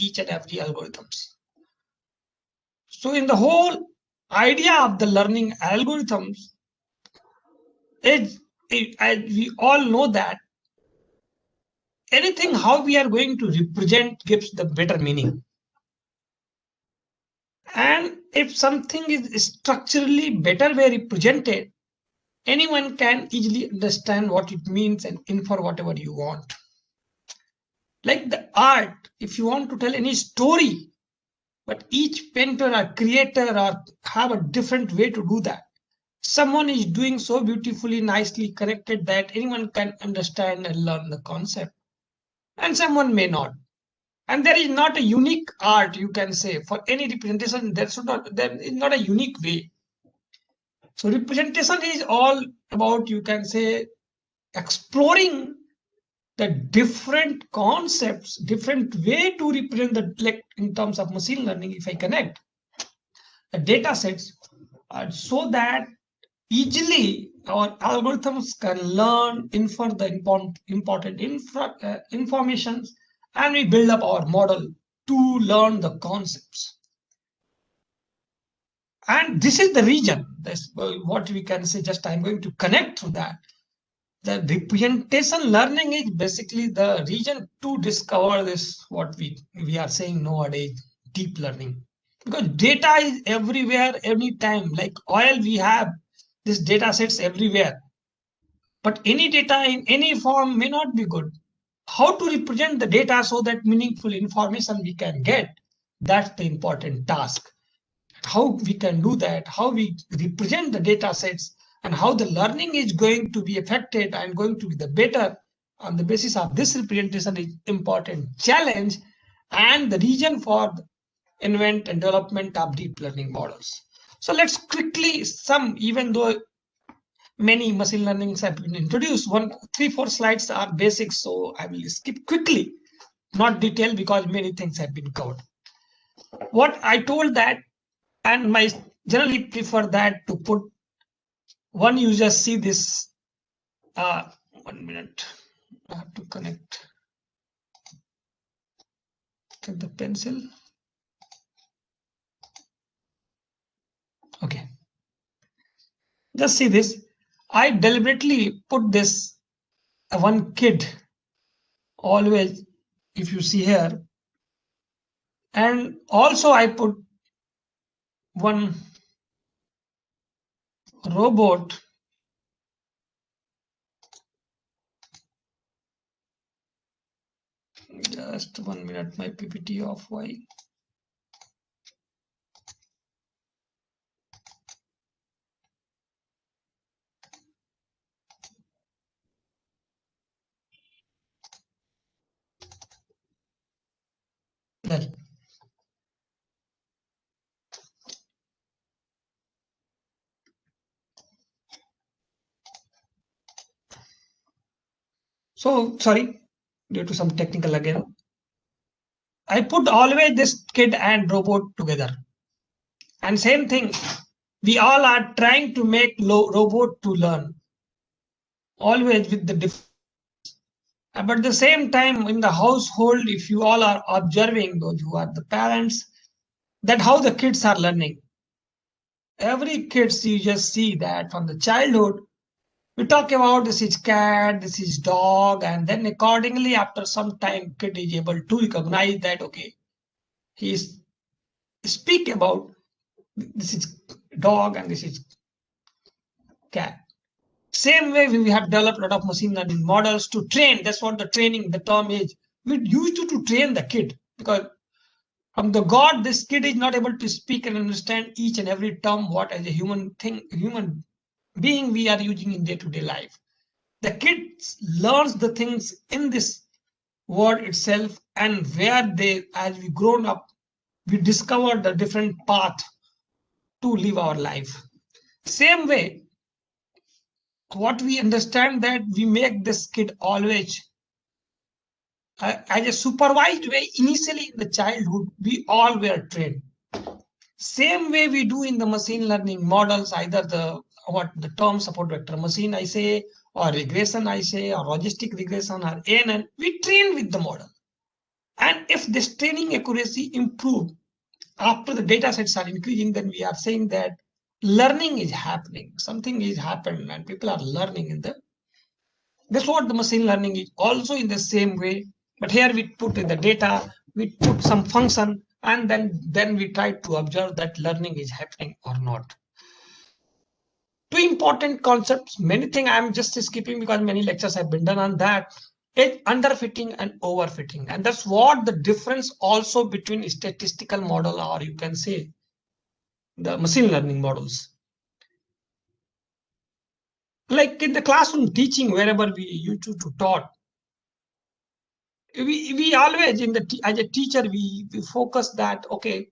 each and every algorithms. So in the whole idea of the learning algorithms is, as we all know that anything how we are going to represent gives the better meaning. And if something is structurally better way represented, anyone can easily understand what it means and infer whatever you want. Like the art, if you want to tell any story, but each painter or creator or have a different way to do that. Someone is doing so beautifully, nicely corrected that anyone can understand and learn the concept, and someone may not. And there is not a unique art, you can say, for any representation. There is not a unique way. So representation is all about, you can say, exploring the different concepts, different way to represent the, like in terms of machine learning. If I connect the data sets so that easily our algorithms can learn, infer the important informations, and we build up our model to learn the concepts. And this is the region. That's what we can say. Just I'm going to connect through that. The representation learning is basically the region to discover this, what we are saying nowadays, deep learning. Because data is everywhere, anytime. Like oil, we have these data sets everywhere. But any data in any form may not be good. How to represent the data so that meaningful information we can get, that's the important task. How we can do that, how we represent the data sets, and how the learning is going to be affected and going to be the better on the basis of this representation is important challenge and the region for the invent and development of deep learning models. So let's quickly sum, even though many machine learnings have been introduced, 3-4 slides are basics, so I will skip quickly, not detail, because many things have been covered. What I told that, and I generally prefer that to put one user see this. 1 minute, I have to connect the pencil. Okay, just see this. I deliberately put this one kid always, if you see here, and also I put one robot. Just 1 minute, my PPT off. Why? There. So sorry, due to some technical again. I put always this kid and robot together. And same thing, we all are trying to make robot to learn. Always with the difference. But at the same time, in the household, if you all are observing, those who are the parents, that how the kids are learning. Every kids, you just see that from the childhood, we talk about this is cat, this is dog, and then accordingly, after some time, kid is able to recognize that, okay, he is speak about this is dog and this is cat. Same way we have developed a lot of machine learning models to train. That's what the training, the term is. We used to train the kid, because from the God, this kid is not able to speak and understand each and every term what as a human being we are using in day-to-day life. The kid learns the things in this world itself, and where they, as we grown up, we discover the different path to live our life. Same way, what we understand that we make this kid always as a supervised way. Initially in the childhood, we all were trained. Same way we do in the machine learning models, either the term support vector machine I say, or regression I say, or logistic regression, or ANN, we train with the model. And if this training accuracy improve after the data sets are increasing, then we are saying that learning is happening. Something is happening and people are learning in the. That's what the machine learning is also in the same way. But here we put in the data, we put some function, and then we try to observe that learning is happening or not. Two important concepts, many things I'm just skipping because many lectures have been done on that, is underfitting and overfitting. And that's what the difference also between statistical model, or you can say the machine learning models. Like in the classroom teaching, wherever we used to taught, we always as a teacher, we focus that, okay,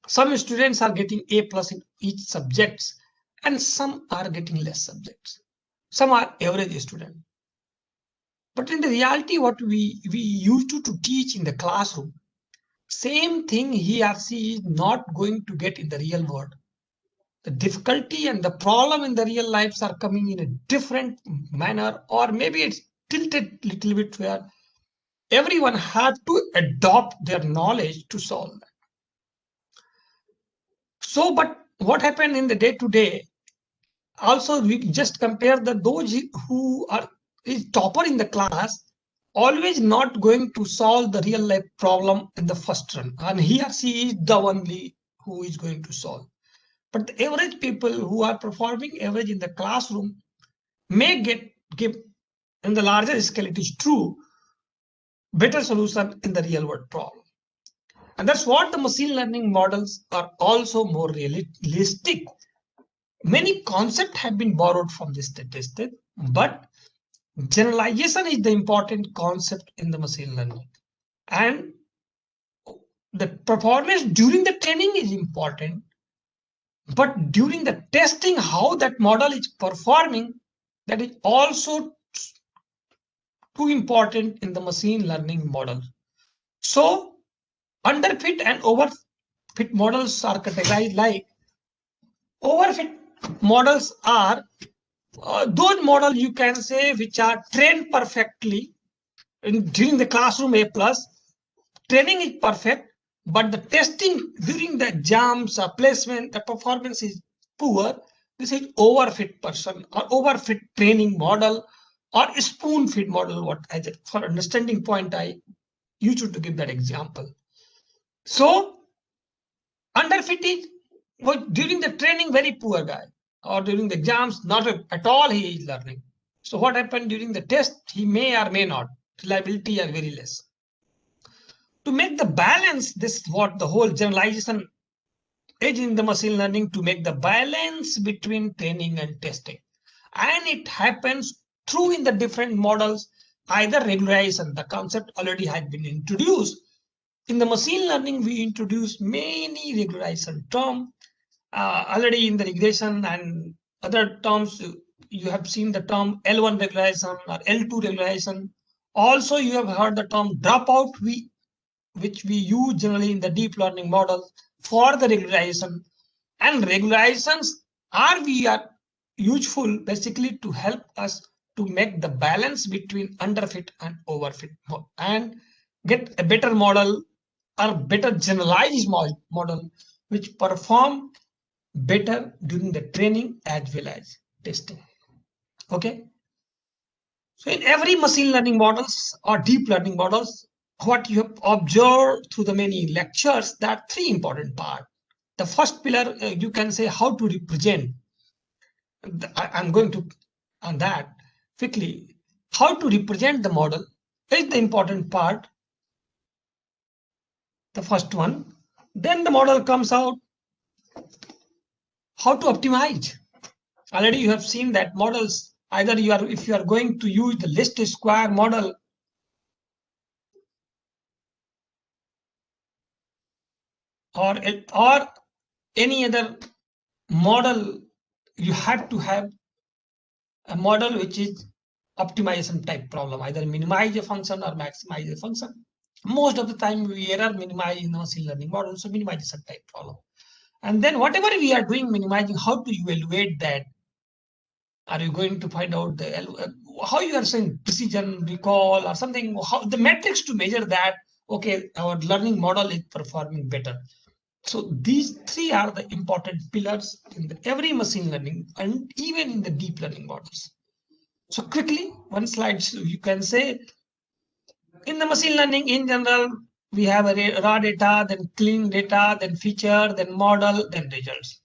some students are getting A plus in each subjects and some are getting less subjects. Some are average student. But in the reality, what we used to teach in the classroom, same thing he or she is not going to get in the real world. The difficulty and the problem in the real lives are coming in a different manner, or maybe it's tilted little bit where everyone had to adopt their knowledge to solve that. So, but what happened in the day to day? Also, we just compare those who are is topper in the class, always not going to solve the real life problem in the first run, and he or she is the only who is going to solve. But the average people who are performing average in the classroom may give in the larger scale, it is true, better solution in the real world problem. And that's what the machine learning models are also more realistic. Many concepts have been borrowed from this statistic, but generalization is the important concept in the machine learning. And the performance during the training is important, but during the testing, how that model is performing, that is also too important in the machine learning model. So underfit and overfit models are categorized like overfit models are those models you can say which are trained perfectly during the classroom A plus. Training is perfect, but the testing during the exams or placement, the performance is poor. This is overfit person or overfit training model or spoon fit model. What as a, for understanding point, I used to give that example. So underfit is during the training very poor guy, or during the exams not at all he is learning. So what happened during the test? He may or may not. Reliability are very less. To make the balance, this what the whole generalization is in the machine learning, to make the balance between training and testing. And it happens through in the different models, either regularization, the concept already had been introduced. In the machine learning, we introduce many regularization terms already in the regression and other terms. You have seen the term L1 regularization or L2 regularization. Also, you have heard the term dropout, which we use generally in the deep learning model for the regularization. And regularizations are useful basically to help us to make the balance between underfit and overfit and get a better model or better generalized model which perform better during the training as well as testing. Okay. So in every machine learning models or deep learning models, what you have observed through the many lectures, there are three important parts. The first pillar, you can say how to represent. I'm going to on that quickly. How to represent the model is the important part. The first one. Then the model comes out. How to optimize. Already you have seen that models, either if you are going to use the least square model, or any other model, you have to have a model which is optimization type problem, either minimize a function or maximize a function. Most of the time we error minimize in the machine learning model, so minimization type problem. And then whatever we are doing minimizing, how to evaluate that? Are you going to find out how you are saying precision, recall, or something? How the metrics to measure that? okay, our learning model is performing better. So these three are the important pillars in every machine learning and even in the deep learning models. So quickly, one slide, so you can say in the machine learning in general, we have a raw data, then clean data, then feature, then model, then results.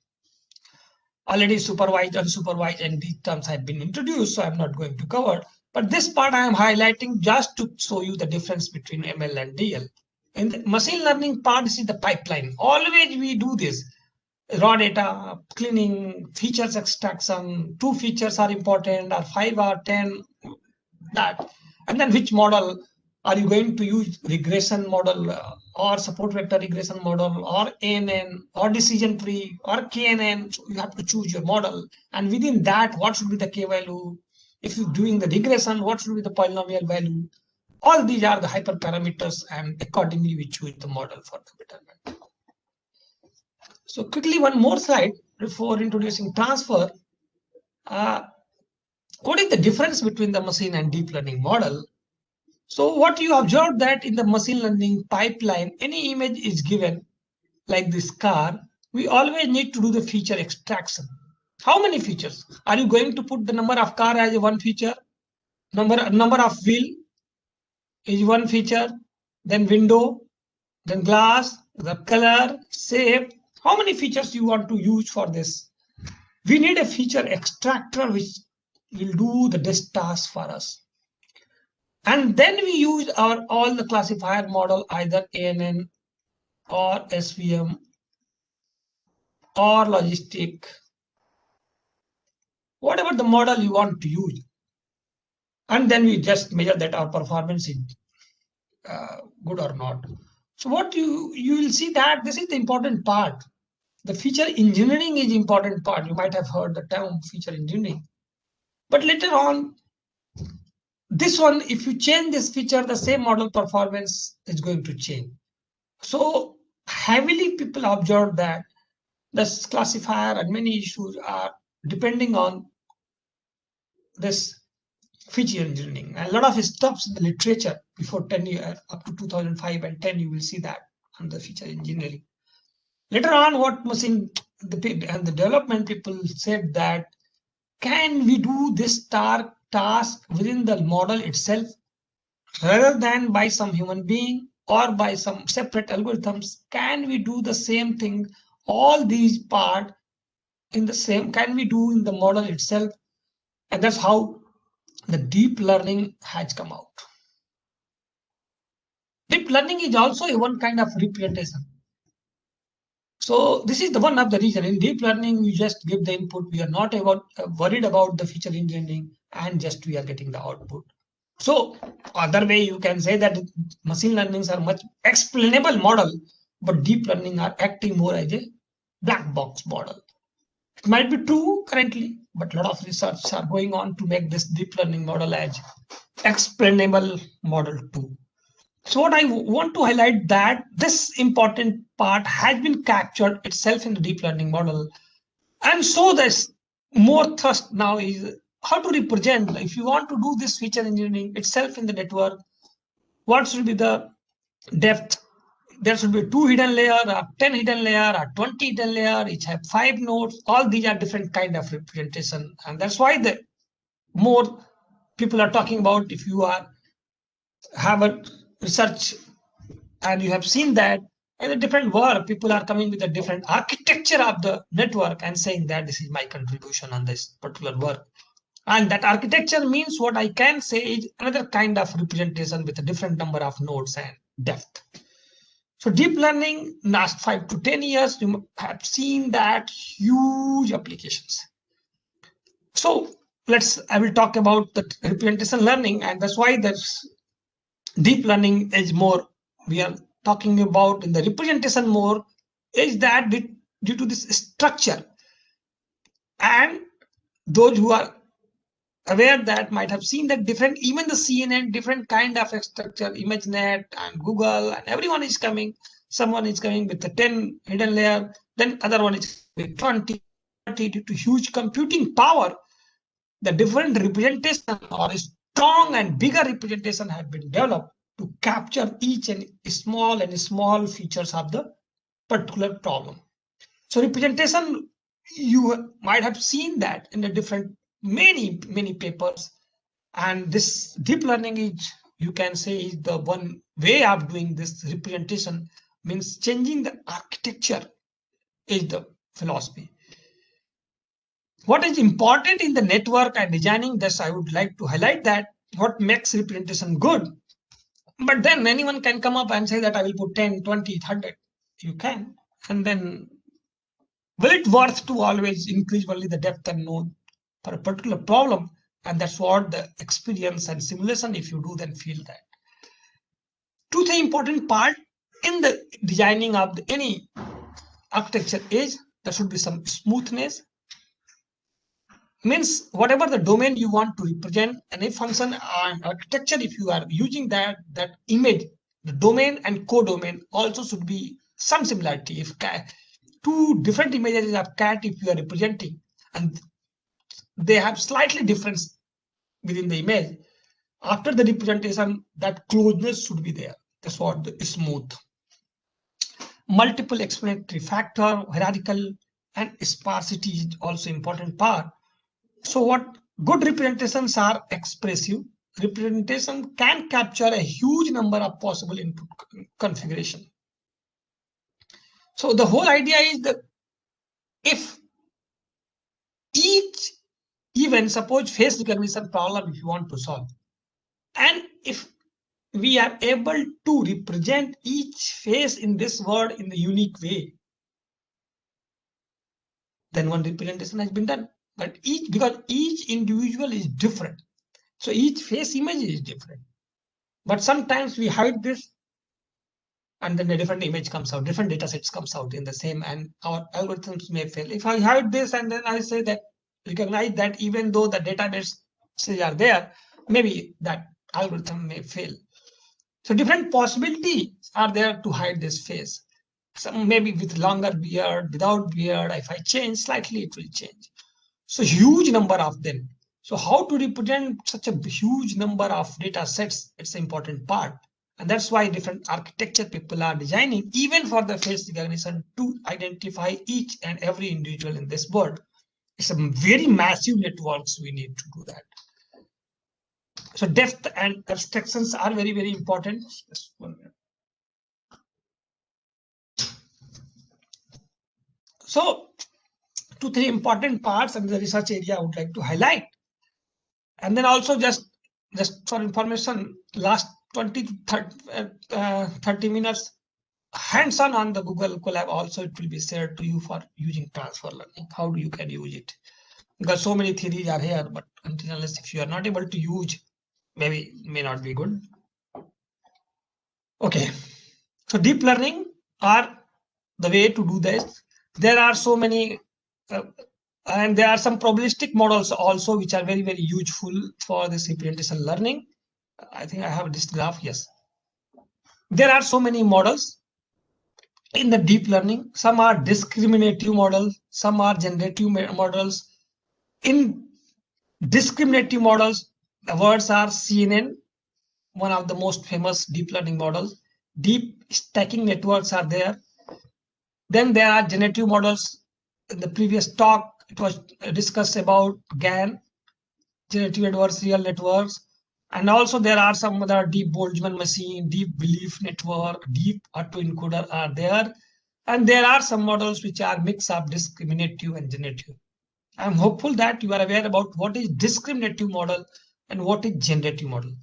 Already supervised, unsupervised, and these terms have been introduced, so I'm not going to cover. But this part I am highlighting just to show you the difference between ML and DL. In the machine learning part, this is the pipeline. Always we do this. Raw data, cleaning, features extraction, 2 features are important, or 5 or 10, that. And then which model are you going to use, regression model or support vector regression model or ANN or decision tree or KNN. So you have to choose your model. And within that, what should be the K value? If you're doing the regression, what should be the polynomial value? All these are the hyperparameters, and accordingly we choose the model for the betterment. So quickly, one more slide before introducing transfer. What is the difference between the machine and deep learning model? So what you observe that in the machine learning pipeline, any image is given like this car, we always need to do the feature extraction. How many features? Are you going to put the number of car as a one feature? Number of wheel is one feature, then window, then glass, the color, shape. How many features you want to use for this? We need a feature extractor which will do this task for us. And then we use our all the classifier model, either ANN or SVM or logistic, whatever the model you want to use. And then we just measure that our performance is good or not. So what you will see that this is the important part. The feature engineering is important part. You might have heard the term feature engineering. But later on, this one, if you change this feature, the same model performance is going to change. So heavily people observe that this classifier and many issues are depending on this feature engineering. And a lot of stuffs in the literature before 10 years, up to 2005 and 10, you will see that on the feature engineering. Later on, what machine and the development people said that can we do this task within the model itself rather than by some human being or by some separate algorithms? Can we do the same thing, all these part in the same, can we do in the model itself? And that's how the deep learning has come out. Deep learning is also a one kind of representation. So this is the one of the reason in deep learning we just give the input. We are not worried about the feature engineering, and just we are getting the output. So other way you can say that machine learnings are much explainable model, but deep learning are acting more as a black box model. It might be true currently, but a lot of research are going on to make this deep learning model as explainable model too. So what I want to highlight that this important part has been captured itself in the deep learning model. And so this more thrust now is how to represent. If you want to do this feature engineering itself in the network, what should be the depth? There should be 2 hidden layer, or 10 hidden layer, or 20 hidden layer, each have 5 nodes. All these are different kind of representation. And that's why the more people are talking about, if you have a research and you have seen that in a different world, people are coming with a different architecture of the network and saying that this is my contribution on this particular work. And that architecture means what I can say is another kind of representation with a different number of nodes and depth. So deep learning, last 5 to 10 years, you have seen that huge applications. So I will talk about the representation learning, and that's why this deep learning is more, we are talking about in the representation more, is that due to this structure. And those who are aware that might have seen that different, even the CNN, different kind of structure, ImageNet and Google, and everyone is coming. Someone is coming with the 10 hidden layer, then other one is with 20, 30 due to huge computing power. The different representation or strong and bigger representation have been developed. to capture each and small features of the particular problem. So representation, you might have seen that in the different many papers, and this deep learning is, you can say, is the one way of doing this representation, means changing the architecture is the philosophy. What is important in the network and designing this, I would like to highlight that what makes representation good. But then anyone can come up and say that I will put 10, 20, 100. You can. And then will it worth to always increase only the depth and known for a particular problem? And that's what the experience and simulation, if you do, then feel that. Two, three important part in the designing of any architecture is there should be some smoothness. Means whatever the domain you want to represent, any function and architecture, if you are using that image, the domain and co-domain also should be some similarity. If two different images of cat, if you are representing, and they have slightly difference within the image, after the representation, that closeness should be there. That's what the smooth. Multiple explanatory factor, hierarchical, and sparsity is also important part. So what good representations are expressive. Representation can capture a huge number of possible input configuration. So the whole idea is that if each event, suppose face recognition problem, if you want to solve, and if we are able to represent each face in this word in the unique way, then one representation has been done. But because each individual is different, so each face image is different. But sometimes we hide this, and then a different image comes out, different data sets comes out in the same, and our algorithms may fail. If I hide this and then I say that recognize that even though the databases are there, maybe that algorithm may fail. So different possibilities are there to hide this face. Some maybe with longer beard, without beard. If I change slightly, it will change. So huge number of them. So how to represent such a huge number of data sets? It's an important part. And that's why different architecture people are designing, even for the face recognition, to identify each and every individual in this world. It's a very massive networks we need to do that. So depth and abstractions are very, very important. Just 1 minute. So 2, 3 important parts in the research area I would like to highlight. And then also just for information, last 20 to 30 minutes hands-on on the Google Colab also, it will be shared to you for using transfer learning. How do you can use it? Because so many theories are here, but until unless if you are not able to use, maybe may not be good. Okay, so deep learning are the way to do this. There are so many and there are some probabilistic models also which are very, very useful for this representation learning. I think I have this graph. Yes, there are so many models in the deep learning. Some are discriminative models, some are generative models. In discriminative models, the words are CNN, one of the most famous deep learning models. Deep stacking networks are there. Then there are generative models. In the previous talk, it was discussed about GAN, generative adversarial networks. And also there are some other deep Boltzmann machine, deep belief network, deep autoencoder are there. And there are some models which are mix of discriminative and generative. I'm hopeful that you are aware about what is discriminative model and what is generative model.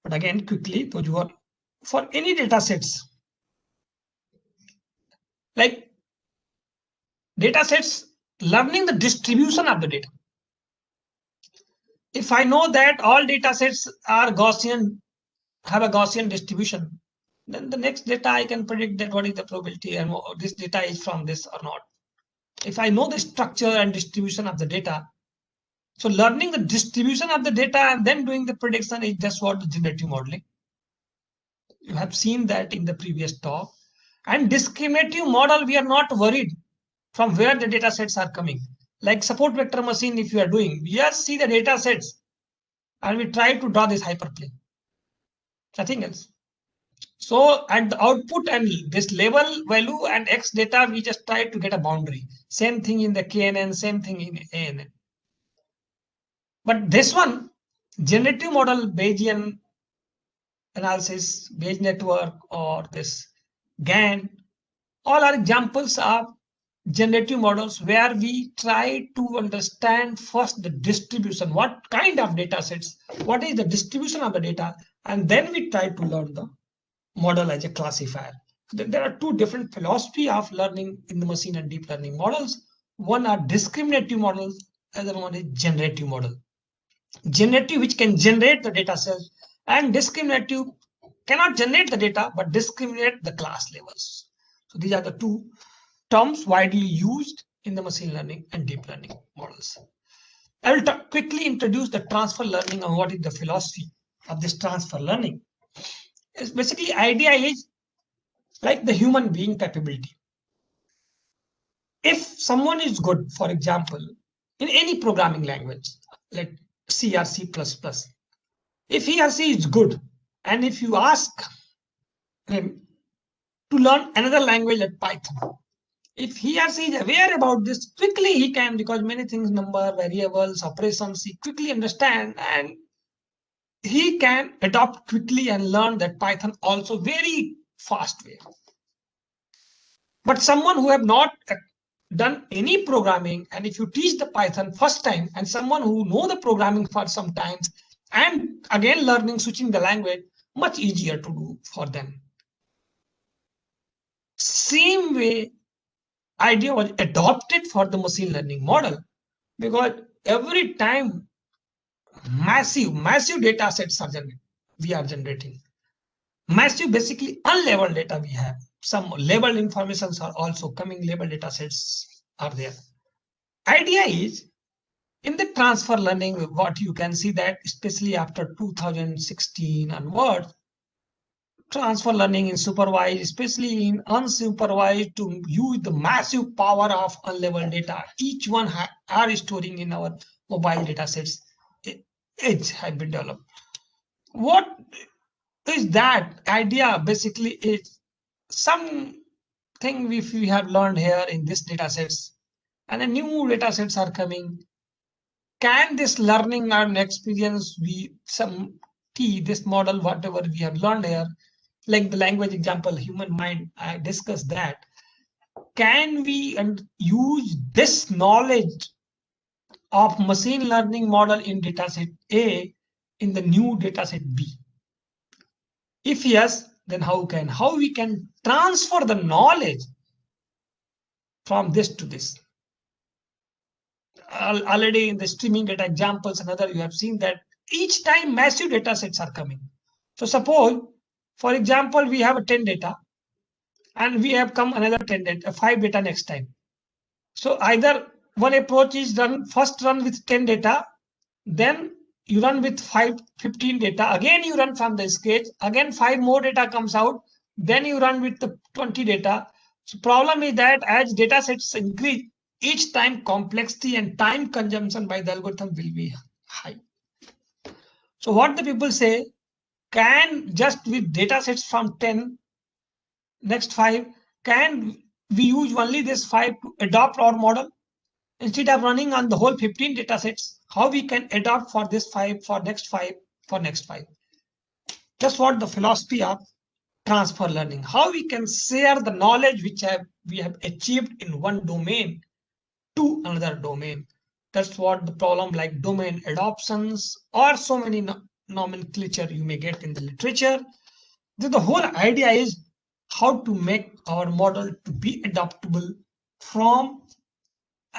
But again, quickly, those who are for any data sets, like data sets, learning the distribution of the data. If I know that all data sets are Gaussian, have a Gaussian distribution, then the next data I can predict that what is the probability and this data is from this or not. If I know the structure and distribution of the data, so learning the distribution of the data and then doing the prediction is just what the generative modeling. You have seen that in the previous talk. And discriminative model, we are not worried from where the data sets are coming. Like support vector machine, if you are doing, we just see the data sets and we try to draw this hyperplane. Nothing else. So at the output and this level value and X data, we just try to get a boundary. Same thing in the KNN, same thing in ANN. But this one, generative model, Bayesian analysis, Bayes network, or this GAN, all are examples of generative models where we try to understand first the distribution, what kind of data sets, what is the distribution of the data, and then we try to learn the model as a classifier. There are two different philosophy of learning in the machine and deep learning models. One are discriminative models, other one is generative model. Generative, which can generate the data sets, and discriminative cannot generate the data but discriminate the class levels. So these are the two terms widely used in the machine learning and deep learning models. I will quickly introduce the transfer learning and what is the philosophy of this transfer learning. It's basically idea is like the human being capability. If someone is good, for example, in any programming language, like C or C++, if he or she is good, and if you ask him to learn another language like Python, if he or she is aware about this, quickly he can, because many things, number, variables, operations, he quickly understand, and he can adopt quickly and learn that Python also very fast way. But someone who have not done any programming, and if you teach the Python first time, and someone who know the programming for some times, and again learning, switching the language, much easier to do for them. Same way, idea was adopted for the machine learning model, because every time massive data sets are we are generating. Massive, basically unlabeled data we have. Some labeled informations are also coming, labeled data sets are there. Idea is, in the transfer learning, what you can see that especially after 2016 onwards, transfer learning in supervised, especially in unsupervised, to use the massive power of unlabeled data. Each one are storing in our mobile data sets. Edge have been developed. What is that idea? Basically, is something which we have learned here in this data sets, and the new data sets are coming. Can this learning and experience be some key, this model, whatever we have learned here, like the language example, human mind, I discussed that. Can we use this knowledge of machine learning model in dataset A in the new dataset B? If yes, then how we can transfer the knowledge from this to this? Already in the streaming data examples and other, you have seen that each time massive data sets are coming. So suppose, for example, we have a 10 data and we have come another 10 data, 5 data next time. So either one approach is first run with 10 data, then you run with 15 data, again you run from the sketch, again 5 more data comes out, then you run with the 20 data. So problem is that as data sets increase, each time complexity and time consumption by the algorithm will be high. So what the people say, can just with data sets from 10, next 5, can we use only this 5 to adopt our model? Instead of running on the whole 15 data sets, how we can adopt for this 5, for next 5, for next 5. Just what the philosophy of transfer learning, how we can share the knowledge which we have achieved in one domain to another domain. That's what the problem, like domain adoptions or so many nomenclature you may get in the literature. The whole idea is how to make our model to be adaptable from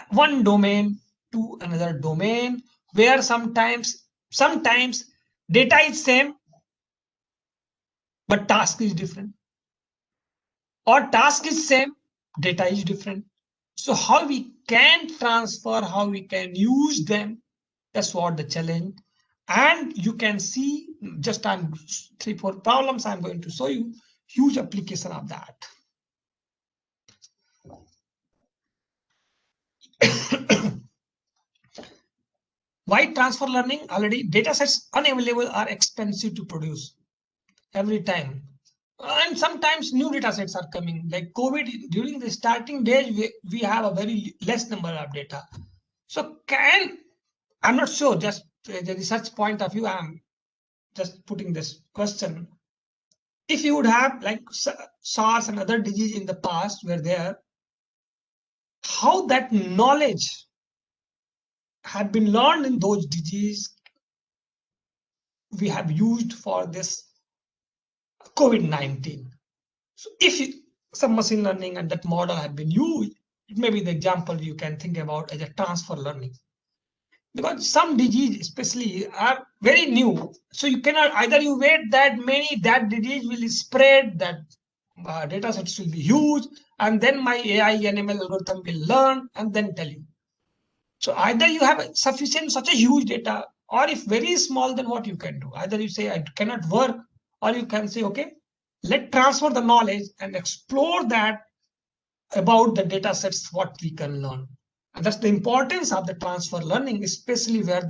one domain to another domain, where sometimes data is same but task is different, or task is same, data is different. So how we can transfer, how we can use them, that's what the challenge. And you can see, just on 3-4 problems I'm going to show you, huge application of that. Why transfer learning? Already data sets unavailable are expensive to produce every time. And sometimes new data sets are coming, like COVID. During the starting days, we have a very less number of data. So I'm not sure, just the research point of view, I'm just putting this question. If you would have like SARS and other disease in the past were there, how that knowledge had been learned in those disease we have used for this COVID-19. So if some machine learning and that model have been used, it may be the example you can think about as a transfer learning. Because some disease especially are very new. So you cannot, either you wait that many, that disease will spread, that data sets will be huge, and then my AI and ML algorithm will learn and then tell you. So either you have sufficient, such a huge data, or if very small, then what you can do? Either you say, I cannot work, or you can say, okay, let transfer the knowledge and explore that about the data sets, what we can learn. And that's the importance of the transfer learning, especially where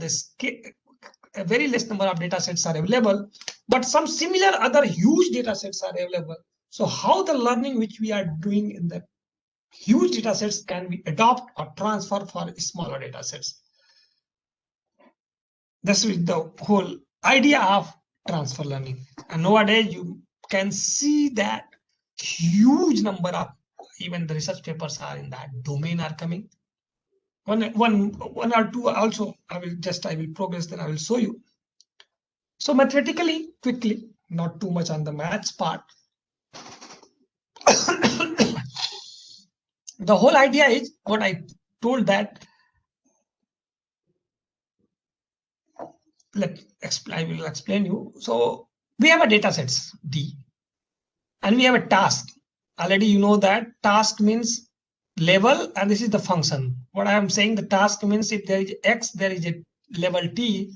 a very less number of data sets are available, but some similar other huge data sets are available. So how the learning which we are doing in the huge data sets can be adopt or transfer for smaller data sets. This is the whole idea of transfer learning. And nowadays you can see that huge number of even the research papers are in that domain are coming. One or two also I will progress, then I will show you. So mathematically, quickly, not too much on the maths part. The whole idea is what I told that I will explain you. So we have a data sets D, and we have a task. Already you know that task means level, and this is the function. What I am saying, the task means if there is X, there is a level T.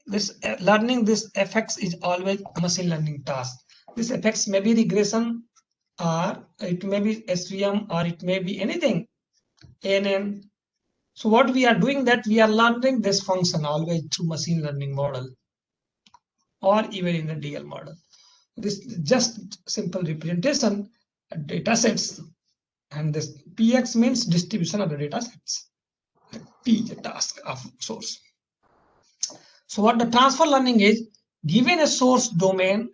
This learning this FX is always a machine learning task. This FX may be regression, or it may be SVM, or it may be anything, ANN. So what we are doing, that we are learning this function always through machine learning model, or even in the DL model. This just simple representation data sets, and this PX means distribution of the data sets. P is the task of source. So what the transfer learning is, given a source domain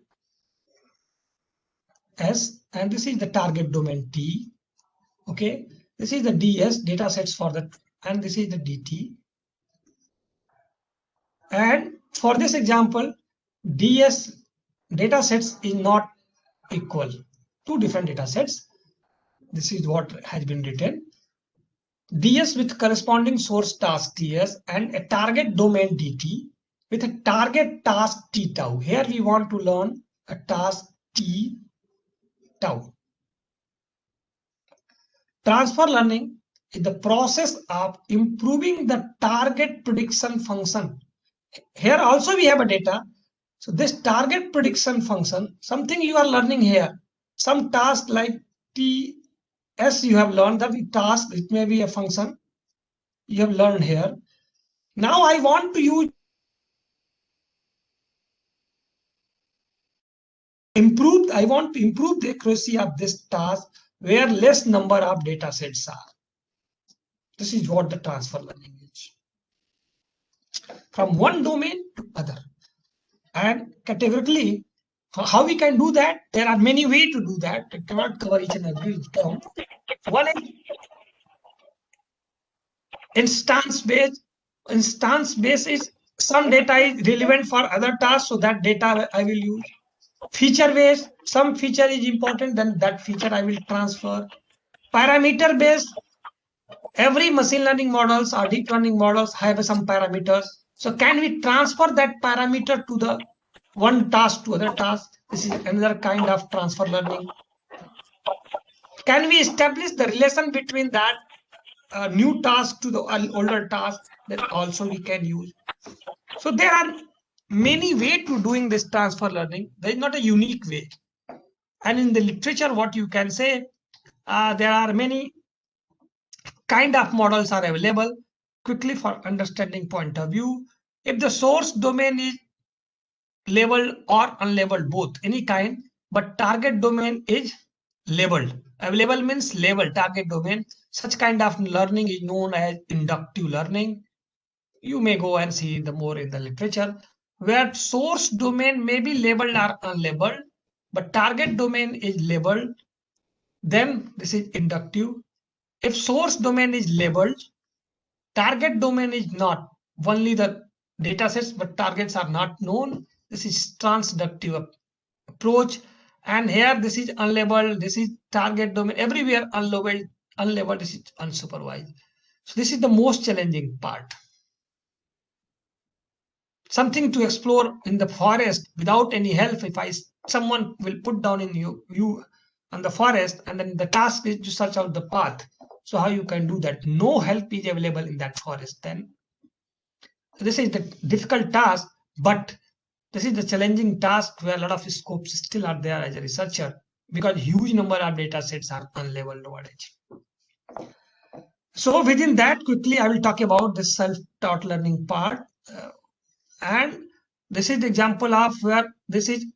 S, and this is the target domain T. Okay, this is the DS data sets for that, and this is the DT. And for this example, DS data sets is not equal. Two different data sets. This is what has been written. DS with corresponding source task TS and a target domain DT with a target task T tau. Here we want to learn a task T tau. Transfer learning is the process of improving the target prediction function. Here also we have a data. So this target prediction function, something you are learning here, some task like TS you have learned, that task, it may be a function you have learned here. Now I want to use I want to improve the accuracy of this task where less number of data sets are. This is what the transfer learning is. From one domain to other. And categorically, how we can do that? There are many ways to do that. I cannot cover each and every term. One is instance based. Instance based is some data is relevant for other tasks, so that data I will use. Feature based, some feature is important, then that feature I will transfer. Parameter based, every machine learning models or deep learning models have some parameters. So can we transfer that parameter to the one task to other task? This is another kind of transfer learning. Can we establish the relation between that new task to the older task? That also we can use. So there are many ways to doing this transfer learning. There is not a unique way. And in the literature, what you can say, there are many kind of models are available. Quickly for understanding point of view, if the source domain is labeled or unlabeled, both any kind, but target domain is labeled. Available means labeled target domain. Such kind of learning is known as inductive learning. You may go and see the more in the literature, where source domain may be labeled or unlabeled, but target domain is labeled. Then this is inductive. If source domain is labeled, target domain is not. Only the data sets, but targets are not known. This is transductive approach. And here this is unlabeled, this is target domain, everywhere unlabeled, this is unsupervised. So this is the most challenging part. Something to explore in the forest without any help. If someone will put down in you on the forest, and then the task is to search out the path. So how you can do that? No help is available in that forest. Then this is the difficult task, but this is the challenging task where a lot of scopes still are there as a researcher, because huge number of data sets are unlabeled nowadays. So within that, quickly I will talk about the self-taught learning part. And this is the example of where this is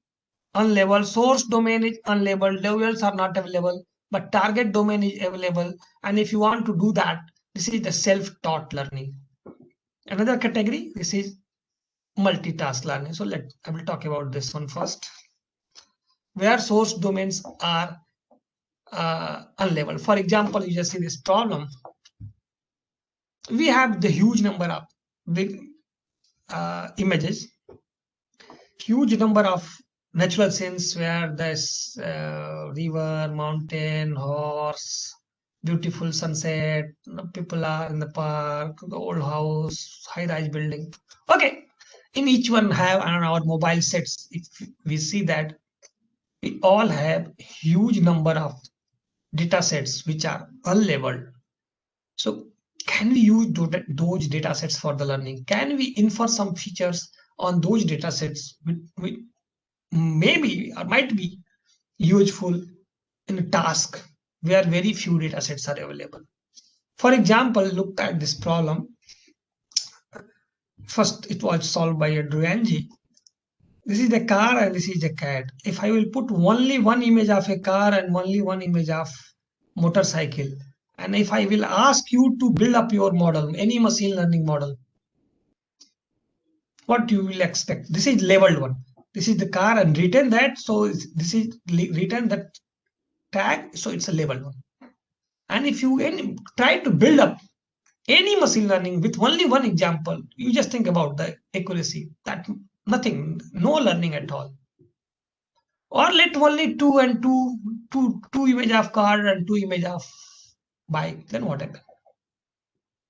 unlabeled, source domain is unlabeled, labels are not available, but target domain is available. And if you want to do that, this is the self-taught learning. Another category, this is multitask learning. So I will talk about this one first, where source domains are unlabeled. For example, you just see this problem. We have the huge number of big images, huge number of natural scenes where there's river, mountain, horse, beautiful sunset, people are in the park, the old house, high-rise building. Okay, in each one have on our mobile sets, if we see that we all have huge number of data sets which are unlabeled. So can we use those data sets for the learning? Can we infer some features on those data sets which maybe or might be useful in a task where very few data sets are available? For example, look at this problem. First, it was solved by a Druanji. This is the car and this is a cat. If I will put only one image of a car and only one image of motorcycle, and if I will ask you to build up your model, any machine learning model, what you will expect? This is labeled one. This is the car and written that. So this is written that tag. So it's a labeled one. And if you try to build up any machine learning with only one example, you just think about the accuracy. That nothing, no learning at all. Or let only two image of car and two image of bike. Then what happens?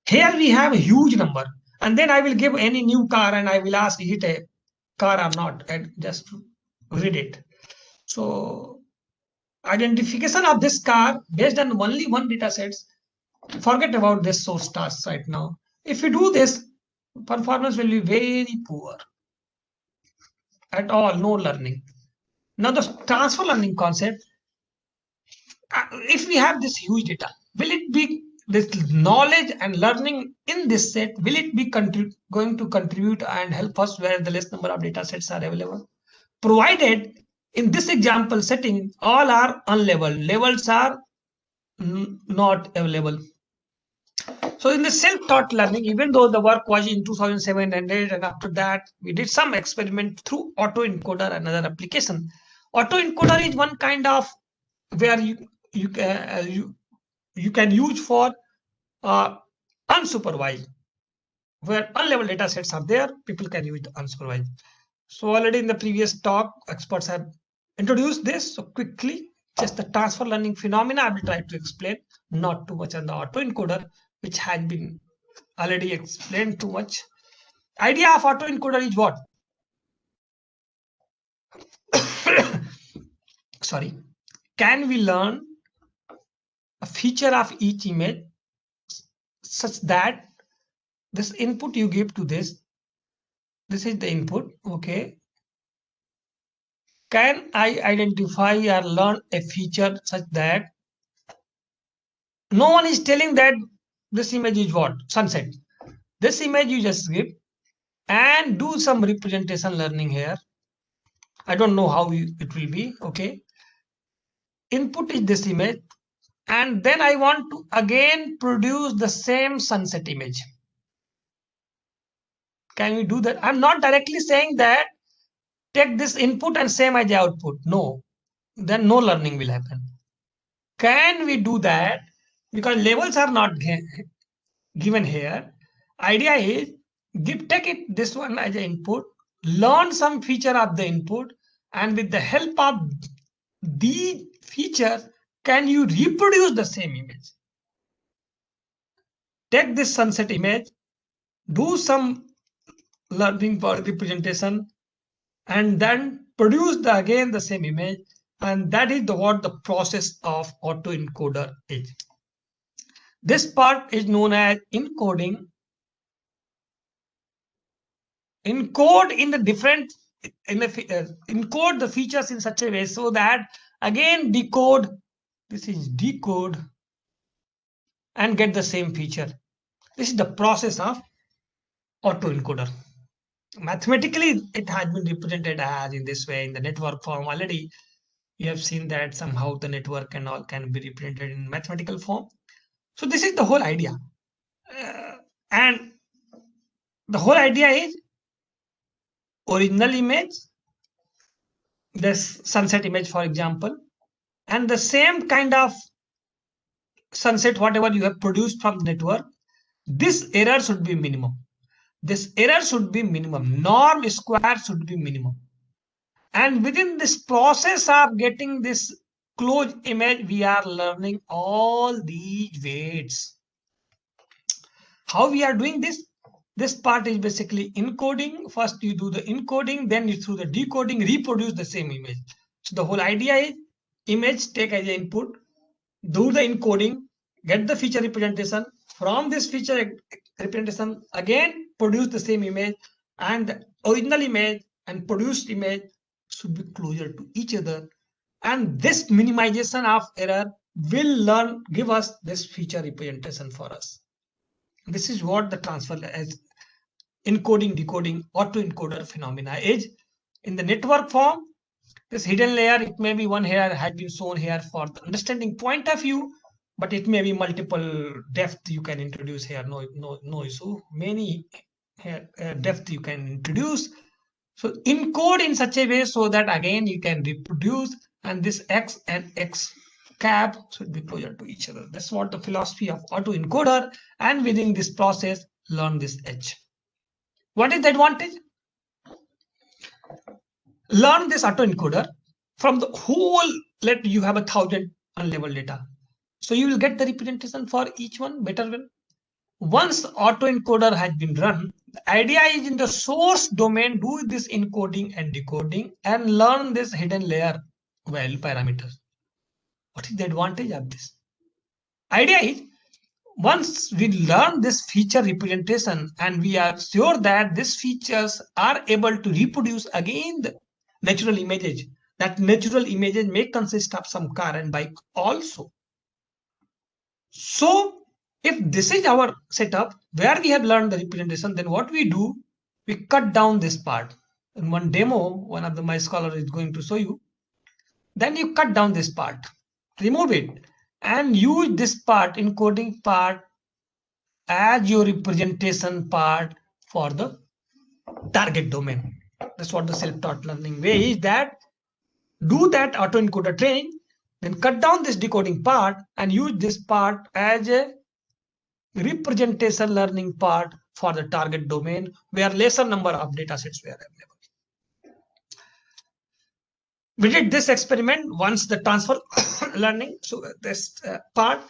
Here we have a huge number, and then I will give any new car and I will ask, is it a car or not, and just read it. So identification of this car based on only one data sets. Forget about this source tasks right now. If you do this, performance will be very poor. At all, no learning. Now the transfer learning concept, if we have this huge data, will it be this knowledge and learning in this set, will it be going to contribute and help us where the less number of data sets are available? Provided in this example setting, all are unlabeled. Labels are not available. So in the self-taught learning, even though the work was in 2007 and 8, and after that we did some experiment through autoencoder and another application. Autoencoder is one kind of where you can use for unsupervised, where unlabeled data sets are there, people can use the unsupervised. So already in the previous talk, experts have introduced this. So quickly, just the transfer learning phenomena I will try to explain, not too much on the autoencoder, which has been already explained too much. Idea of autoencoder is what? Sorry. Can we learn a feature of each image such that this input you give to this is the input, okay? Can I identify or learn a feature such that no one is telling that this image is what? Sunset. This image you just give and do some representation learning here. I don't know how it will be. Okay. Input is this image. And then I want to again produce the same sunset image. Can we do that? I'm not directly saying that take this input and same as the output. No, then no learning will happen. Can we do that? Because labels are not given here. Idea is take it this one as an input, learn some feature of the input, and with the help of the feature, can you reproduce the same image? Take this sunset image, do some learning for representation, and then produce again the same image, and that is what the process of autoencoder is. This part is known as encoding. Encode in the different encode the features in such a way so that again decode, this is decode, and get the same feature. This is the process of autoencoder. Mathematically it has been represented as in this way in the network form. Already you have seen that somehow the network and all can be represented in mathematical form. So this is the whole idea. And the whole idea is original image, this sunset image for example, and the same kind of sunset whatever you have produced from the network, this error should be minimum. This error should be minimum. Norm square should be minimum. And within this process of getting this closed image, we are learning all these weights. How we are doing this? This part is basically encoding. First you do the encoding, then you through the decoding reproduce the same image. So the whole idea is image take as an input, do the encoding, get the feature representation. From this feature representation again produce the same image, and the original image and produced image should be closer to each other. And this minimization of error will give us this feature representation for us. This is what the transfer as encoding, decoding, autoencoder phenomena is. In the network form, this hidden layer, it may be one here has been shown here for the understanding point of view, but it may be multiple depth you can introduce here. No issue. Many depth you can introduce. So encode in such a way so that again you can reproduce, and this X and X cap should be closer to each other. That's what the philosophy of autoencoder, and within this process, learn this H. What is the advantage? Learn this autoencoder from the whole, let you have 1,000 unlabeled data. So you will get the representation for each one better well. Once autoencoder has been run, the idea is in the source domain, do this encoding and decoding and learn this hidden layer value parameters. What is the advantage of this? Idea is once we learn this feature representation and we are sure that these features are able to reproduce again the natural images, that natural images may consist of some car and bike also. So if this is our setup where we have learned the representation, then what we do, we cut down this part. In one demo, one of my scholar is going to show you. Then you cut down this part, remove it, and use this part, encoding part, as your representation part for the target domain. That's what the self-taught learning way is, that do that autoencoder training, then cut down this decoding part and use this part as a representation learning part for the target domain where lesser number of data sets were available. We did this experiment once the transfer learning, so this part,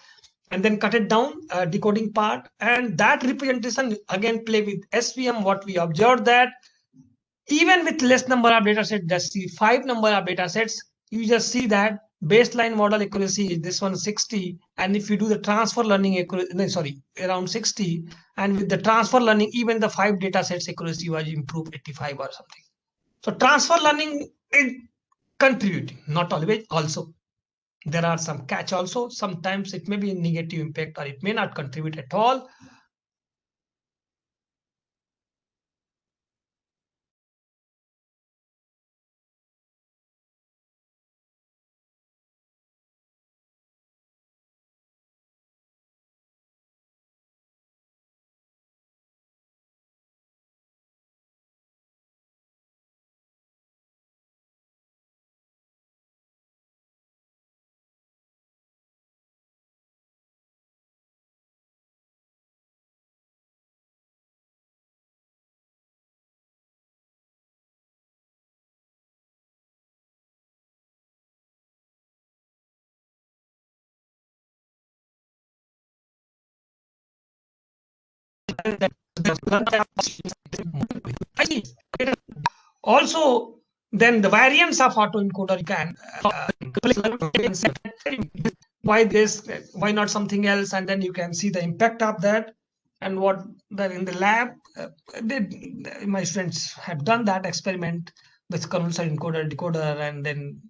and then cut it down, decoding part, and that representation again play with SVM. What we observed that even with less number of data sets, just see 5 number of data sets, you just see that baseline model accuracy is this one 60, and if you do the transfer learning accuracy, no, sorry, around 60, and with the transfer learning, even the 5 data sets accuracy was improved 85 or something. So transfer learning is contributing, not always. Also, there are some catch also. Sometimes it may be a negative impact or it may not contribute at all. Also, then the variance of autoencoder you can why this, why not something else, and then you can see the impact of that. And what that in the lab, my students have done that experiment with convolutional encoder decoder, and then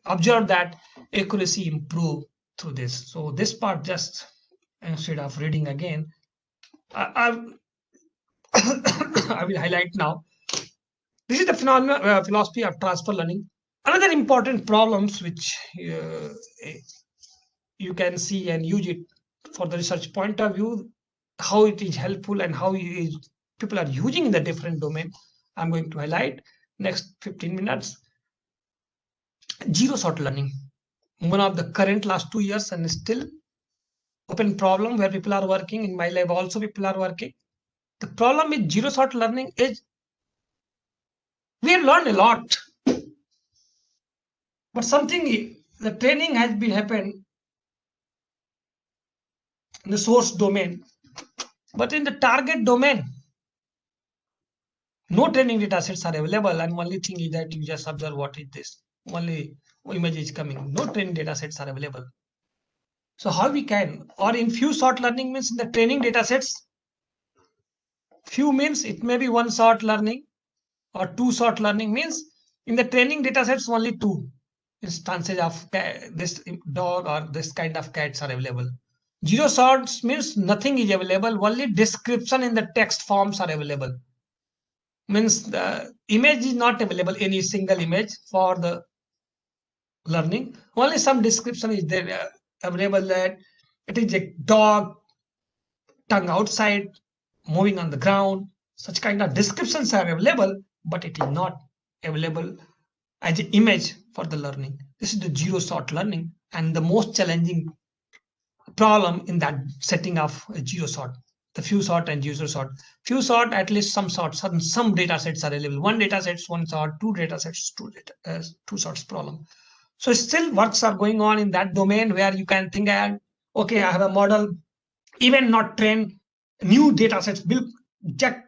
observe that accuracy improve through this. So this part, just instead of reading again, I I will highlight now. This is the philosophy of transfer learning. Another important problems which you can see and use it for the research point of view, how it is helpful and how people are using in the different domain. I'm going to highlight next 15 minutes. Zero sort learning, one of the current last 2 years and still open problem where people are working. In my lab also people are working. The problem with zero sort learning is we have learned a lot, but something, the training has been happened in the source domain, but in the target domain no training data sets are available, and only thing is that you just observe what is this, only image is coming, no training data sets are available. So how we can, or in few sort learning means in the training data sets, few means it may be one sort learning, or two sort learning means in the training data sets only two instances of this dog or this kind of cats are available. Zero sorts means nothing is available, only description in the text forms are available. Means the image is not available, any single image for the learning, only some description is there available, that it is a dog, tongue outside, moving on the ground. Such kind of descriptions are available, but it is not available as an image for the learning. This is the zero sort learning, and the most challenging problem in that setting of a zero sort. The few sort and zero sort. Few sort, at least some sort, some data sets are available. One data sets, one sort, two data sets, two sorts problem. So still works are going on in that domain where you can think, okay, I have a model, even not trained, new data sets, will check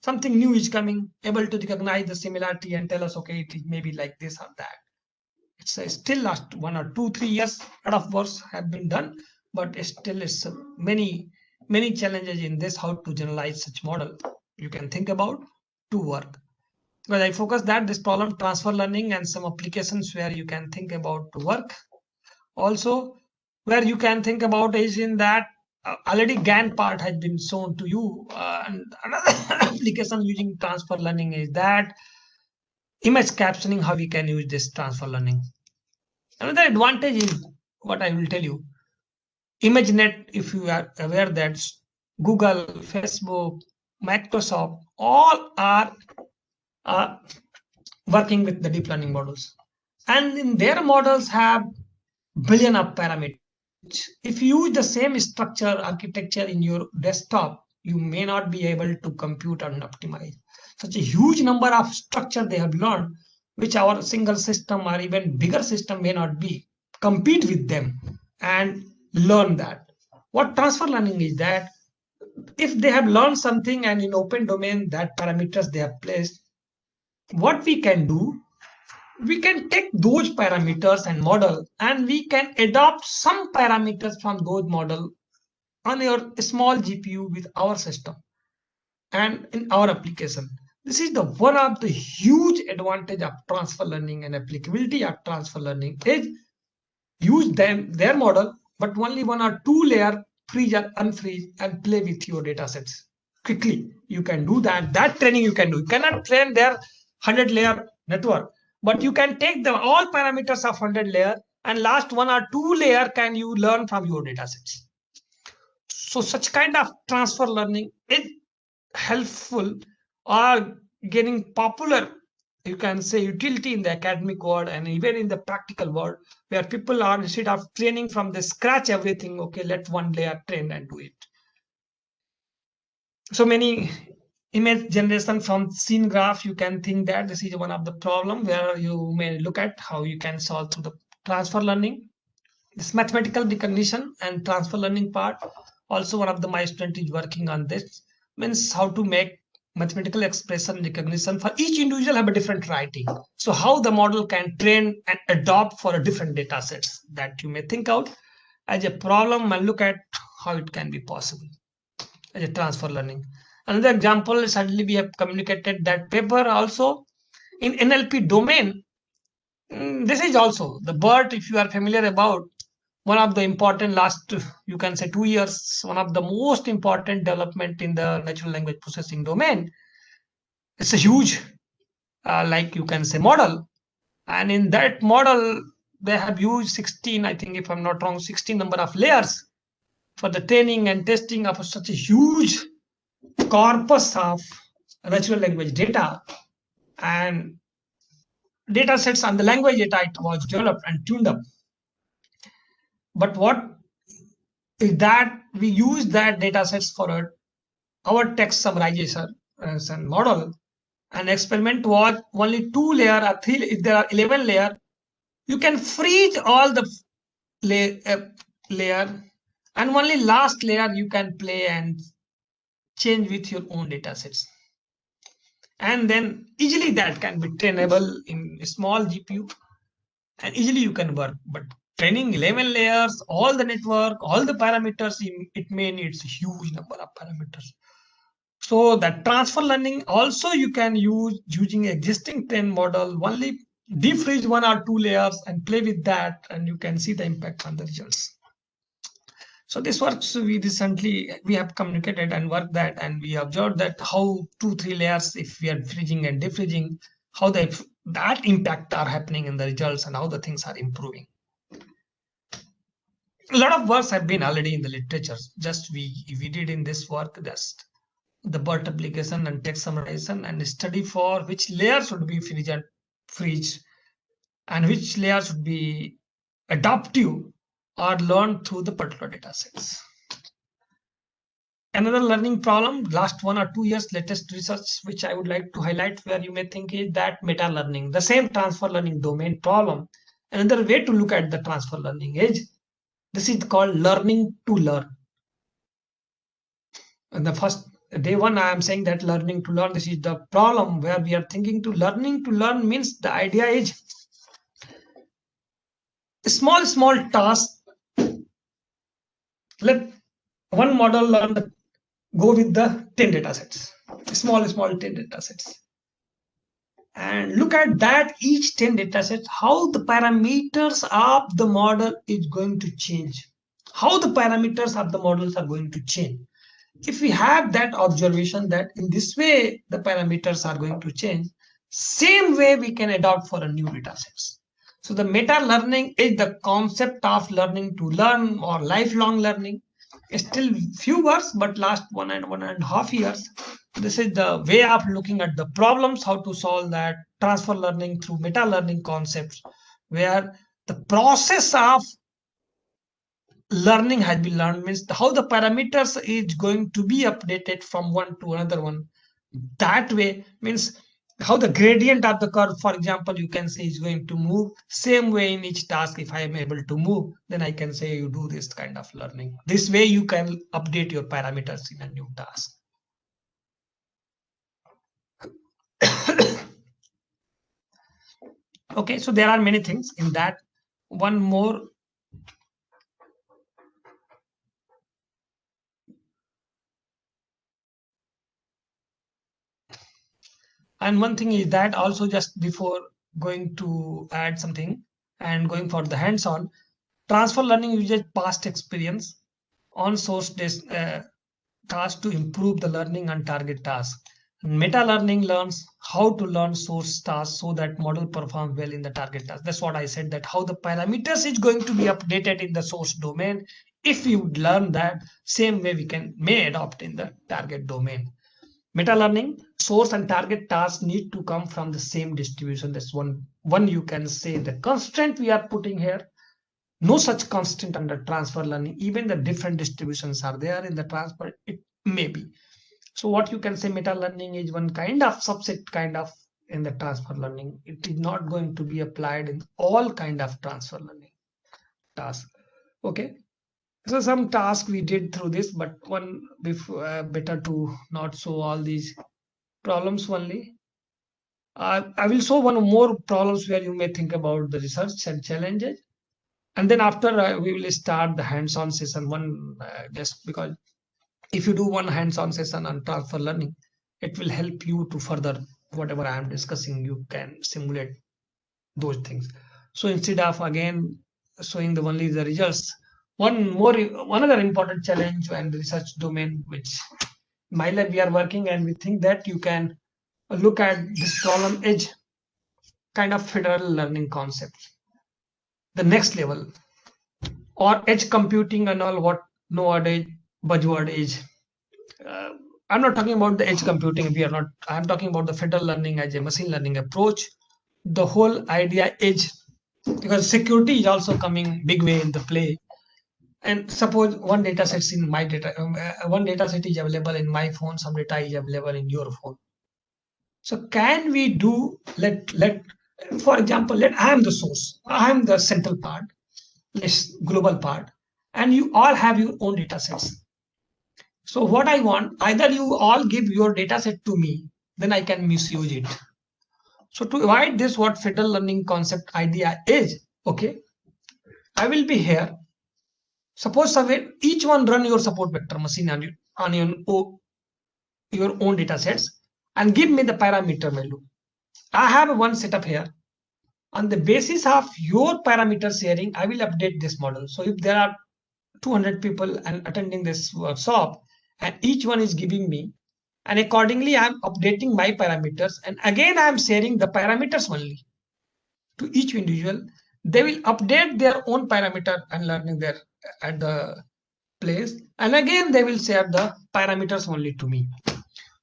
something new is coming, able to recognize the similarity and tell us, okay, it is maybe like this or that. It's still last 1 or 2, 3 years, a lot of works have been done, but still it's many challenges in this, how to generalize such model you can think about to work. Because I focus that this problem transfer learning and some applications where you can think about to work. Also, where you can think about is in that already GAN part has been shown to you, and another application using transfer learning is that image captioning, how we can use this transfer learning. Another advantage is what I will tell you. ImageNet, if you are aware that Google, Facebook, Microsoft, all are working with the deep learning models. And in their models have billion of parameters. If you use the same structure architecture in your desktop, you may not be able to compute and optimize. Such a huge number of structure they have learned, which our single system or even bigger system may not be. Compete with them and learn that. What transfer learning is that if they have learned something and in open domain that parameters they have placed, what we can do, we can take those parameters and model, and we can adopt some parameters from those model on your small GPU with our system and in our application. This is the one of the huge advantage of transfer learning, and applicability of transfer learning is use their model, but only 1 or 2 layer freeze or unfreeze and play with your data sets quickly. You can do that. That training you can do. You cannot train their 100 layer network, but you can take the all parameters of 100 layer, and last 1 or 2 layer can you learn from your data sets. So such kind of transfer learning is helpful or getting popular, you can say, utility in the academic world and even in the practical world, where people are, instead of training from the scratch everything, okay, let one layer train and do it. So many image generation from scene graph, you can think that this is one of the problem where you may look at how you can solve through the transfer learning. This mathematical recognition and transfer learning part Also, one of my student is working on this, means how to make mathematical expression recognition for each individual have a different writing. So how the model can train and adopt for a different data sets, that you may think out as a problem and look at how it can be possible as a transfer learning. Another example, suddenly we have communicated that paper also in NLP domain. This is also the BERT, if you are familiar about, one of the important last, you can say 2 years, one of the most important development in the natural language processing domain. It's a huge, like you can say, model. And in that model, they have used 16, I think, if I'm not wrong, 16 number of layers for the training and testing of such a huge corpus of natural language data. And data sets on the language data, it was developed and tuned up. But what is that we use that data sets for our text summarization and model. An experiment was only 2 layer or 3, if there are 11 layer, you can freeze all the layer, and only last layer you can play and change with your own data sets. And then easily that can be trainable in a small GPU, and easily you can work. But training 11 layers, all the network, all the parameters, it may needs a huge number of parameters. So that transfer learning also you can use using existing trained model, only defreeze 1 or 2 layers and play with that, and you can see the impact on the results. So this works. We have communicated and worked that, and we observed that how 2-3 layers, if we are freezing and defreezing, how that impact are happening in the results and how the things are improving. A lot of works have been already in the literature. Just we did in this work just the BERT application and text summarization and study for which layer should be freeze and which layer should be adaptive or learned through the particular data sets. Another learning problem, last 1 or 2 years, latest research, which I would like to highlight, where you may think is that meta learning, the same transfer learning domain problem. Another way to look at the transfer learning is this is called learning to learn. And the first day one, I am saying that learning to learn, this is the problem where we are thinking to learning to learn means the idea is small tasks. Let one model learn go with the 10 data sets, small 10 data sets. And look at that each 10 data sets, how the parameters of the model is going to change. How the parameters of the models are going to change. If we have that observation that in this way the parameters are going to change, same way we can adopt for a new data sets. So the meta learning is the concept of learning to learn or lifelong learning. It's still few words, but last 1.5 years, this is the way of looking at the problems, how to solve that transfer learning through meta learning concepts, where the process of learning has been learned means how the parameters is going to be updated from one to another one. That way means how the gradient of the curve, for example, you can say is going to move same way in each task. If I am able to move, then I can say you do this kind of learning. This way you can update your parameters in a new task. Okay, so there are many things in that. One more, and one thing is that also, just before going to add something and going for the hands-on, transfer learning uses past experience on source task to improve the learning on target task. Meta learning learns how to learn source task so that model performs well in the target task. That's what I said, that how the parameters is going to be updated in the source domain. If we would learn that, same way we may adopt in the target domain. Meta learning, source and target tasks need to come from the same distribution. That's one you can say the constraint we are putting here. No such constant under transfer learning. Even the different distributions are there in the transfer, it may be. So what you can say, meta learning is one kind of subset kind of in the transfer learning. It is not going to be applied in all kind of transfer learning tasks. Okay. So some task we did through this, but one before better to not show all these problems only. I will show one more problems where you may think about the research and challenges, and then after we will start the hands-on session one, just because if you do one hands-on session on transfer learning, it will help you to further whatever I am discussing. You can simulate those things. So instead of again showing the only the results, one other important challenge and research domain which my lab we are working, and we think that you can look at this problem edge kind of federal learning concept, the next level, or edge computing and all what nowadays buzzword is. uh, I'm not talking about the edge computing. We are not. I'm talking about the federal learning as a machine learning approach. The whole idea edge, because security is also coming big way in the play. And suppose one data set in my data, one data set is available in my phone, some data is available in your phone. So can we do let for example, let I am the source, I am the central part, this global part, and you all have your own data sets. So what I want, either you all give your data set to me, then I can misuse it. So to avoid this, what federal learning concept idea is, okay, I will be here. Suppose each one run your support vector machine on your own data sets and give me the parameter value. I have one setup here. On the basis of your parameter sharing, I will update this model. So if there are 200 people and attending this workshop, and each one is giving me, and accordingly I'm updating my parameters, and again I'm sharing the parameters only to each individual. They will update their own parameter and learning there at the place, and again they will share the parameters only to me.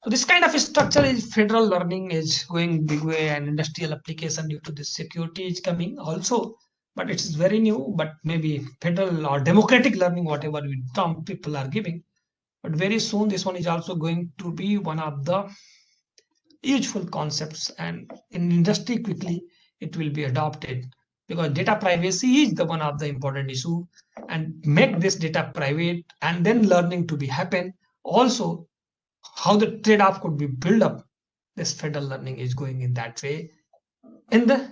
So this kind of structure is federal learning is going big way, and industrial application due to this security is coming also, but it's very new. But maybe federal or democratic learning, whatever term people are giving, but very soon this one is also going to be one of the useful concepts, and in industry quickly it will be adopted, because data privacy is the one of the important issue, and make this data private and then learning to be happen also, how the trade-off could be built up. This federal learning is going in that way in the,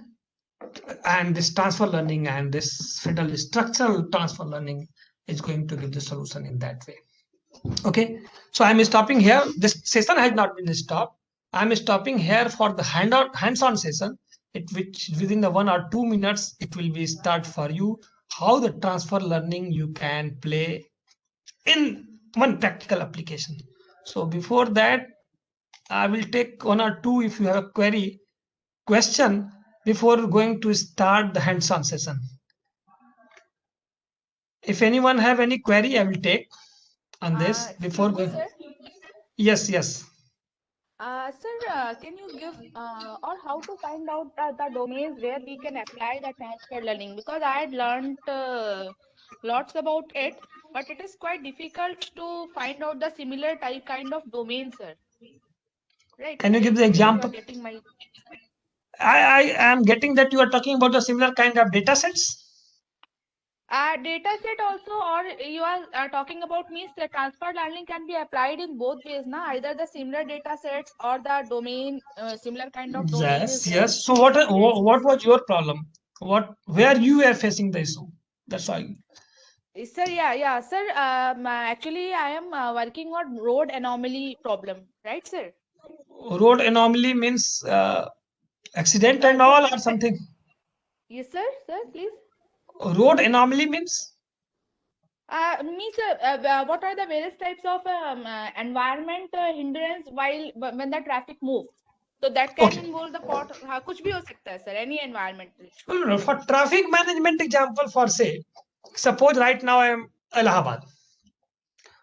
and this transfer learning and this federal structural transfer learning is going to give the solution in that way. Okay, so I'm stopping here. This session has not been stopped. I'm stopping here for the hands-on session. It which within the 1 or 2 minutes it will be start for you how the transfer learning you can play in one practical application. So before that, I will take 1 or 2 if you have a query question before going to start the hands-on session. If anyone have any query, I will take on this before Excuse me, going. sir. Yes, yes. Sir, can you give or how to find out the domains where we can apply the transfer learning? Because I had learned lots about it, but it is quite difficult to find out the similar type kind of domain, sir. Right? Can you give the If you are example? getting my I am getting that you are talking about the similar kind of data sets. data set also, or you are talking about means the transfer learning can be applied in both ways, na? Either the similar data sets or the domain, similar kind of domain is Yes, there. yes. So what Yes. what was your problem? What where you were facing the issue? That's why. Sir, yeah, sir. Actually, I am working on road anomaly problem, right, sir? Road anomaly means accident and The all or something. Yes, sir, sir, please. Road anomaly means. Means what are the various types of environment hindrance while when the traffic moves? So that can Okay. involve the pot. कुछ भी हो सकता है, sir. Any environmental issue. No, for traffic management example, for say, suppose right now I am Allahabad.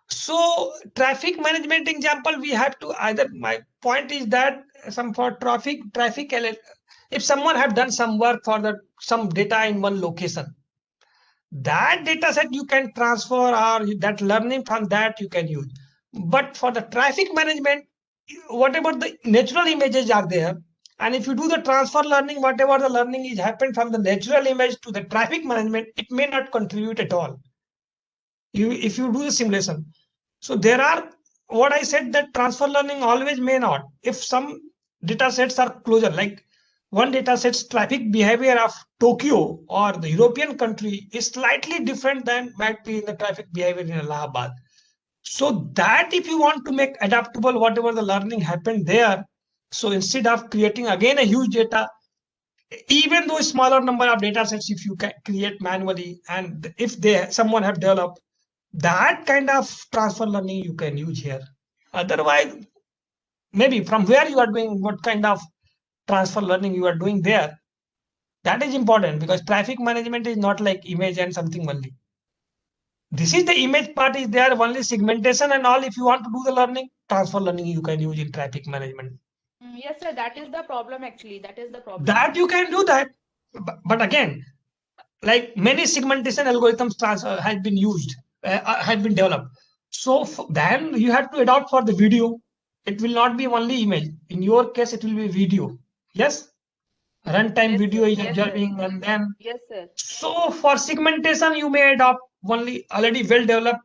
So traffic management example, we have to either, my point is that some for if someone have done some work for the some data in one location, that data set you can transfer, or that learning from that you can use. But for the traffic management, whatever the natural images are there, and if you do the transfer learning, whatever the learning is happened from the natural image to the traffic management, it may not contribute at all. if you do the simulation. So there are, what I said, that transfer learning always may not. If some data sets are closer, like one data set's traffic behavior of Tokyo or the European country is slightly different than might be in the traffic behavior in Allahabad. So that if you want to make adaptable whatever the learning happened there, so instead of creating again a huge data, even though smaller number of data sets, if you can create manually, and if they someone have developed that kind of transfer learning, you can use here. Otherwise, maybe from where you are doing, what kind of transfer learning you are doing there, that is important, because traffic management is not like image and something only. This is the image part is there, only segmentation and all. If you want to do the learning, transfer learning you can use in traffic management. Yes, sir. That is the problem actually. That is the problem. That you can do that. But again, like many segmentation algorithms has been used, had been developed. So then you have to adopt for the video. It will not be only image. In your case, it will be video. Yes, runtime Yes, video sir. is Yes, sir. observing, and then Yes, sir. so for segmentation you may adopt only already well developed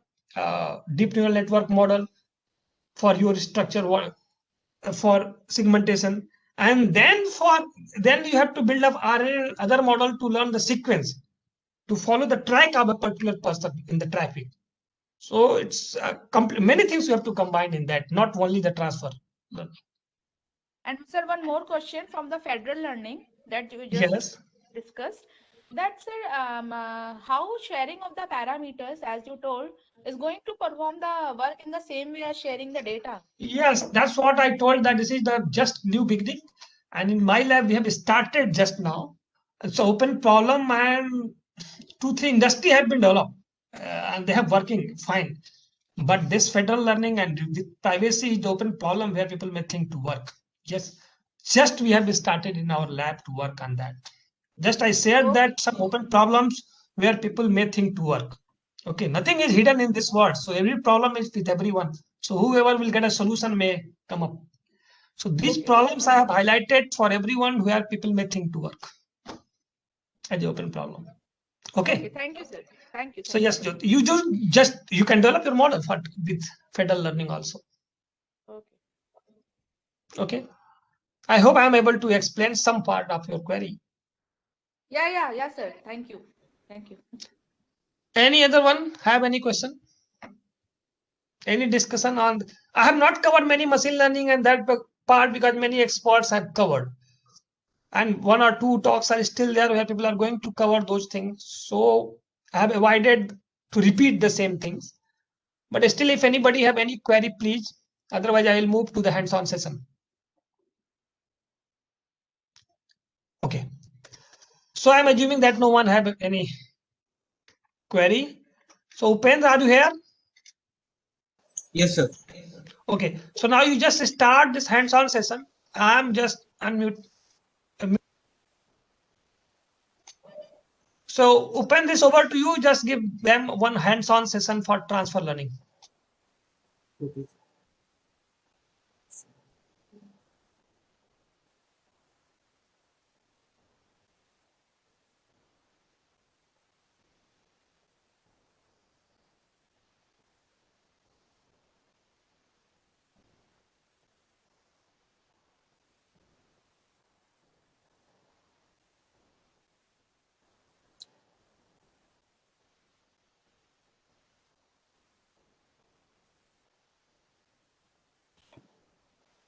deep neural network model for your structure for segmentation, and then you have to build up other model to learn the sequence, to follow the track of a particular person in the traffic. So it's many things you have to combine in that, not only the transfer. And sir, one more question from the federal learning that you just Yes. discussed. That sir, how sharing of the parameters, as you told, is going to perform the work in the same way as sharing the data? Yes, that's what I told, that this is the just new beginning. And in my lab, we have started just now. It's an open problem, and 2, 3 industry have been developed, and they have working fine. But this federal learning and with privacy is the open problem where people may think to work. Yes, just we have started in our lab to work on that. Just I shared Okay. that some open problems where people may think to work. Okay, nothing is hidden in this world. So every problem is with everyone. So whoever will get a solution may come up. So these Okay. Okay. problems I have highlighted for everyone where people may think to work as the open problem. Okay. Okay. Thank you, sir. Thank you. So Thank you. yes, you just you can develop your model for with federal learning also. Okay. Okay. I hope I am able to explain some part of your query. Yeah, sir. Thank you. Thank you. Any other one have any question? Any discussion on? I have not covered many machine learning and that part because many experts have covered, and 1 or 2 talks are still there where people are going to cover those things. So I have avoided to repeat the same things. But still, if anybody have any query, please. Otherwise, I will move to the hands-on session. Okay. So I'm assuming that no one have any query. So Upendra, are you here? Yes, sir. Okay. So now you just start this hands-on session. I'm just unmute. So open this over to you. Just give them one hands-on session for transfer learning. Okay.